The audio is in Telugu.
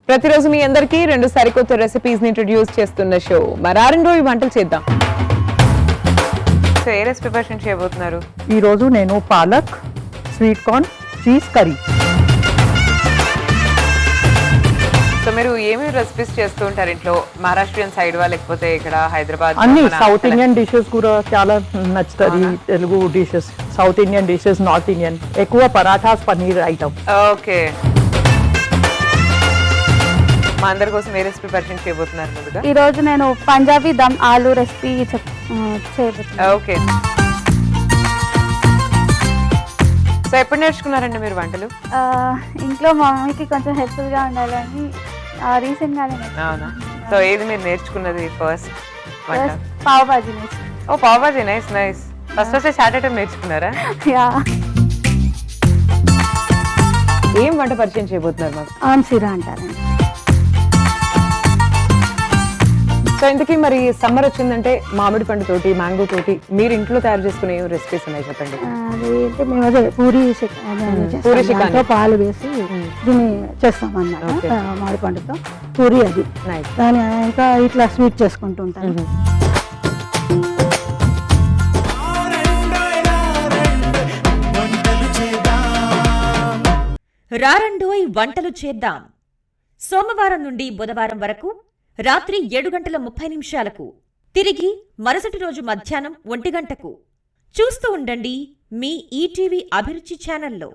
ప్రతిరోజు మీ అందరికీ 2 సరికొత్త రెసిపీస్ ని ఇంట్రొడ్యూస్ చేస్తున్న షో మరారెండో ఈ వంటలు చేద్దాం. సో ఏ రెసిపీ ప్రిపరేషన్ చేయబోతున్నారు? ఈ రోజు నేను palak sweet corn cheese curry. So మీరు ఏమేమి రెసిపీస్ చేస్తూ ఉంటారు ఇంట్లో? మహారాష్ట్రియన్ సైడ్ వా లేకపోతే ఇక్కడ హైదరాబాద్? అన్ని సౌత్ ఇండియన్ డిషెస్ కూడా చాలా నచ్చుతుంది. Telugu dishes, south Indian dishes, north Indian, ఎక్కువ పరాఠాస్, పన్నీర్ ఐటమ్. ఓకే, మా అందరి కోసం ఏ రెసిపీ ప్రిపరేషన్ చేయబోతున్నారు ముందుగా? ఈ రోజు నేను పంజాబీ దమ్ ఆలూ రెసిపీ చేయబోతున్నాను. ఓకే, సో ఎప్పుడు నేర్చుకున్నారండి మీరు వంటలు? ఇంట్లో మా మమ్మీకి కొంచెం హెల్ప్ఫుల్ గా ఉండాలని రీసెంట్ గానే అవునా? సో ఏది మీరు నేర్చుకున్నది ఫస్ట్ వంట? పావ్ భాజీ నేర్చుకున్నాను. ఓ pav bhaji, nice nice. First start item నేర్చుకున్నారా? యా. ఏం వంట పరిచయం చేయబోతున్నారు మాకు? ఆమ్సిరా అంటారండి. సో ఇంతకీ మరి సమ్మర్ వచ్చిందంటే మామిడి పండు తోటి, మ్యాంగో తోటి మీరు ఇంట్లో తయారు చేసుకునే రెసిపీస్ ఉన్నాయి చెప్పండి. అదేంటి మేము అదే పూరి పూరి పాలు వేసి దీన్ని చేస్తాం అన్నమాట. మామిడి పండుతో పూరి అది. దాని ఇంకా ఇట్లా స్వీట్ చేసుకుంటూ ఉంటాను. రారండోయ్ వంటలు చేద్దాం. సోమవారం నుండి బుధవారం వరకు రాత్రి 7:30 తిరిగి మరుసటి రోజు మధ్యాహ్నం 1 గంటకు చూస్తూ ఉండండి మీ ఈటీవీ అభిరుచి ఛానల్లో.